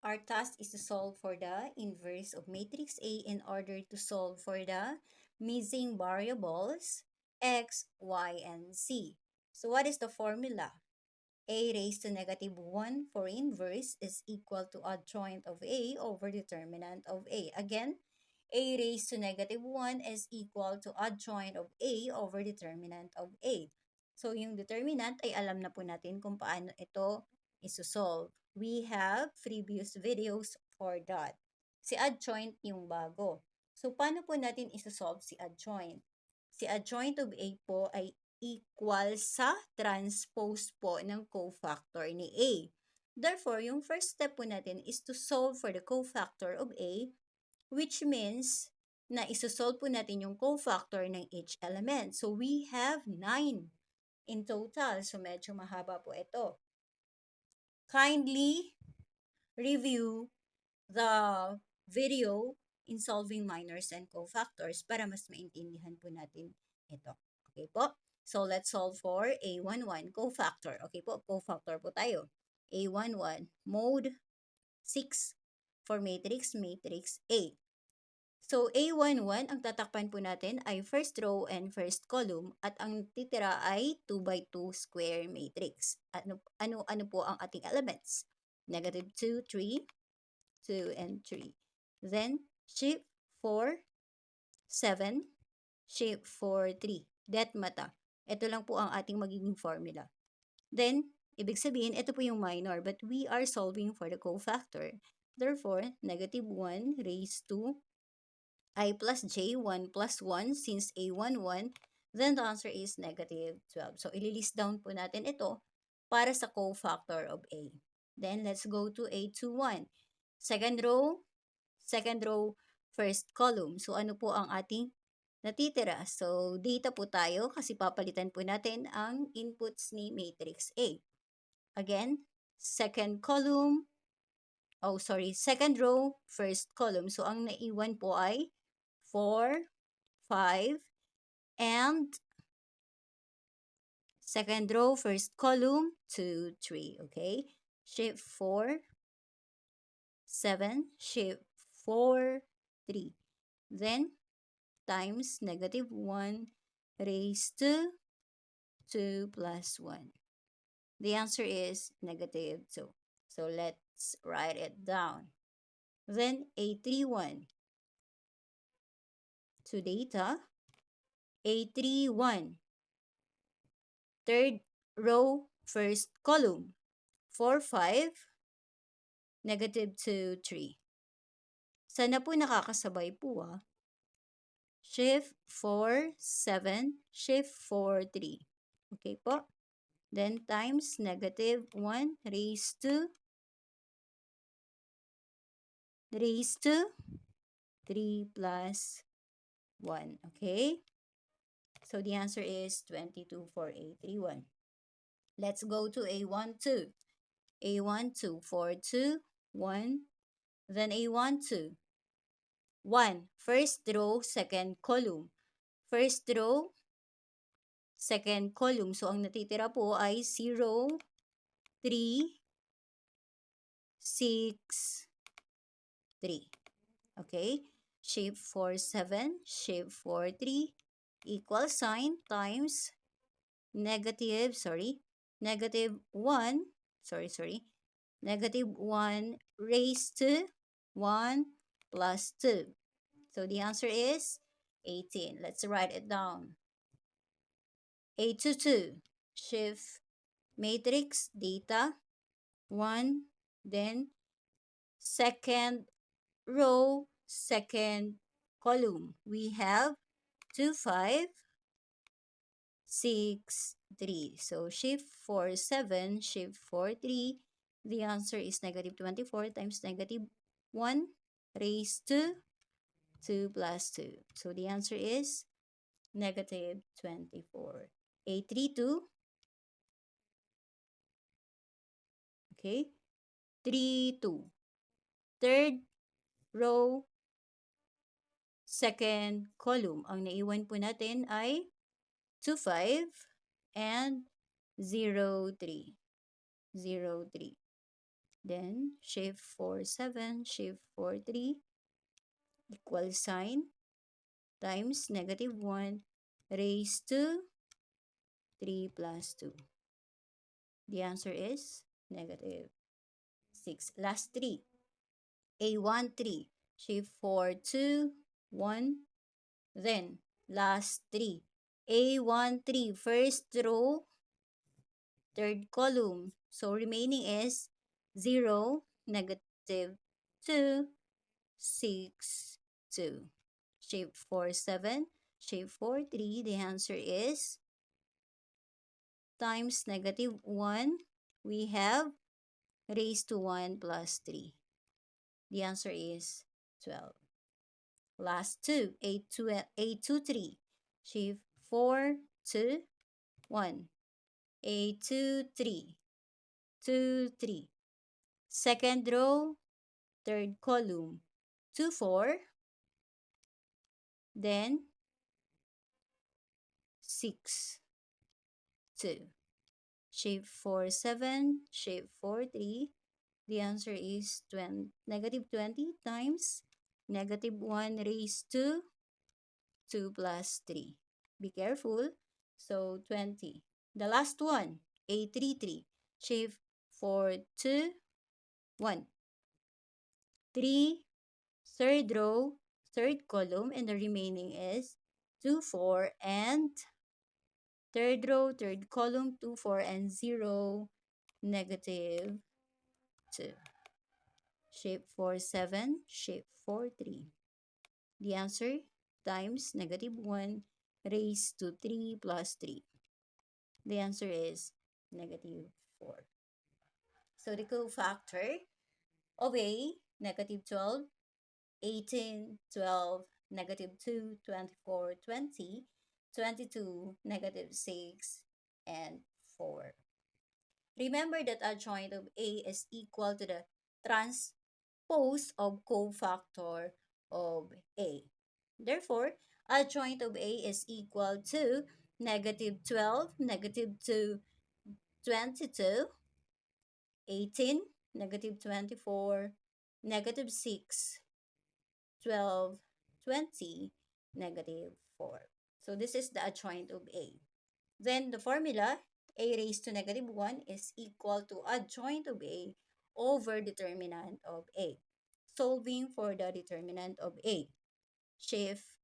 Our task is to solve for the inverse of matrix A in order to solve for the missing variables x, y, and z. So what is the formula? A raised to negative 1 for inverse is equal to adjoint of A over determinant of A. Again, A raised to negative 1 is equal to adjoint of A over determinant of A. So, yung determinant ay alam na po natin kung paano ito isosolve. We have previous videos for that. Si adjoint yung bago. So, paano po natin isosolve si adjoint? Si adjoint of A po ay equal sa transpose po ng cofactor ni A. Therefore, yung first step po natin is to solve for the cofactor of A, which means na isosolve po natin yung cofactor ng each element. So, we have 9 in total. So, medyo mahaba po ito. Kindly review the video in solving minors and cofactors para mas maintindihan po natin ito. Okay po? So, let's solve for A11, cofactor. Okay po, cofactor po tayo. A11, mode 6 for matrix A. So, A11, ang tatakpan po natin ay first row and first column at ang titira ay 2 by 2 square matrix. Ano po ang ating elements? Negative 2, 3, 2, and 3. Then, shift 4, 7, shift 4, 3. Det mata. Ito lang po ang ating magiging formula. Then, ibig sabihin, ito po yung minor, but we are solving for the cofactor. Therefore, negative 1 raised to I plus j, 1 plus 1, since A11, then the answer is negative 12. So, ililist down po natin ito para sa cofactor of A. Then, let's go to A21. Second row, first column. So, ano po ang ating natitira? So, data po tayo kasi papalitan po natin ang inputs ni matrix A. Again, second row, first column. So, ang naiwan po ay 4, 5, and second row, first column, 2, 3. Okay? Shift 4, 7, shift 4, 3. Then, times negative 1 raised to 2 plus 1. The answer is negative 2. So, let's write it down. Then, A31. To data, A31. Third row, first column, 4, 5, negative 2, 3. Sana po nakakasabay po Shift 4, 7, shift 4, 3. Okay po? Then times negative 1 raised to 3 plus 1. Okay? So the answer is 22 for A31. Let's go to A12. A12, 4, 2, 1. Then A12. 1. First row, second column. First row, second column. So, ang natitira po ay 0, 3, 6, 3. Okay? Shape 4, 7, shape 4, 3, equal sign times negative 1, negative 1 raised to 1 plus 2. So, the answer is 18. Let's write it down. A22, shift matrix data 1, then second row, second column. We have 2, 5, 6, 3. So, shift 4, 7, shift 4, 3. The answer is negative 24 times negative 1 raised to 2 plus 2. So, the answer is negative 24. A32. Okay? 3, 2. Third row, second column. Ang naiwan po natin ay 2, 5 and 0, 3. 0, 3. Then shift for 7, shift for 3, equal sign, times -1 raised to 3 plus 2. The answer is -6. Last 3. A1, 3. Shift for 2, 1. Then, last 3. A1, 3. First row, third column. So, remaining is 0, -2, 6, 2. Shape for 7, shape for 3. The answer is times -1. We have raised to 1 plus 3. The answer is 12. Last 2, A2, 3. Shape 4, 2, 1. A2, 3, 2, 3. Second row, third column, 2, 4. Then 6, 2. Shape 4, 7. Shape 4, 3. The answer is -20 times -1 raised to 2 plus 3. Be careful. So 20. The last one, A3, 3. Shape 4, 2, 1. 3, third row, third column, and the remaining is 2, 4, and third row, third column, 2, 4, and 0, -2. Shape 4, 7, shape 4, 3. The answer times -1 raised to 3 plus 3. The answer is -4. So the cofactor of A, -12, 18, 12, -2, 24, 20, 22, -6, and 4. Remember that adjoint of A is equal to the transpose of cofactor of A. Therefore, adjoint of A is equal to -12, -2, 22, 18, -24, -6, 12, 20, -4. So this is the adjoint of A. Then the formula, A raised to -1 is equal to adjoint of A over determinant of A. Solving for the determinant of A. Shift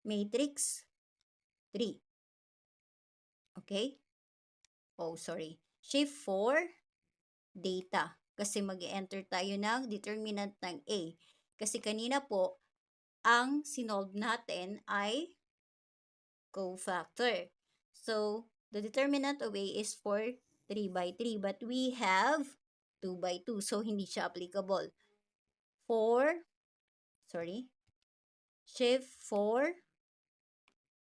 matrix 3. Okay? Oh, sorry. Shift 4, data. Kasi mag-enter tayo ng determinant ng A. Kasi kanina po, ang sinolve natin ay cofactor. So, the determinant of A is for 3 by 3, but we have 2 by 2. So, hindi siya applicable. 4, sorry, shift 4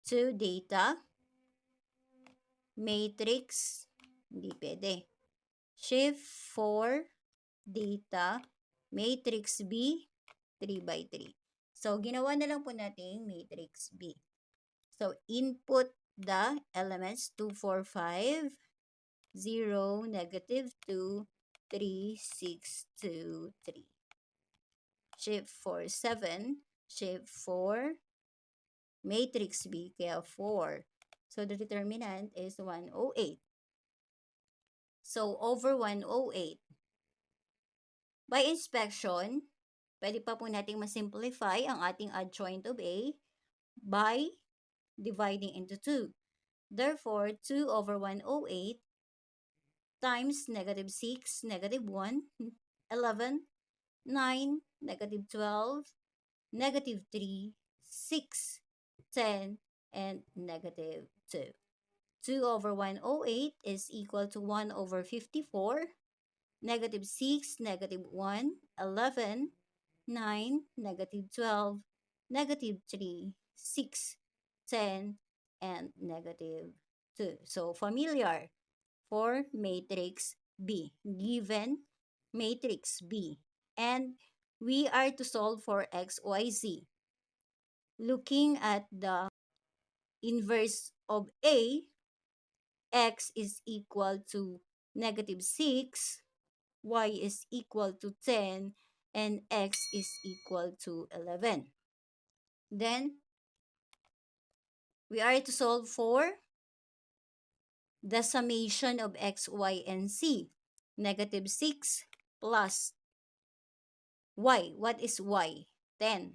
to data, matrix, hindi pwede. Shift 4, data, matrix B, 3 by 3. So, ginawa na lang po natin matrix B. So, input the elements 2, 4, 5, 0, -2, 3, 6, 2, 3. Shift 4, 7, shift 4, matrix B, kaya 4. So, the determinant is 108. So, over 108. By inspection, pwede pa po nating masimplify ang ating adjoint of A by dividing into 2. Therefore, 2 over 108 times -6, -1, 11, 9, -12, -3, 6, 10, and -2. 2 over 108 is equal to 1 over 54, -6, -1, 11, 9, -12, -3, 6, 10, and -2. So, familiar for matrix B, given matrix B. And we are to solve for x, y, z. Looking at the inverse of A, x is equal to -6, y is equal to 10, and x is equal to 11. Then, we are to solve for the summation of x, y, and z. Negative 6 plus y. What is y? 10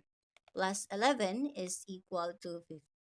plus 11 is equal to 15.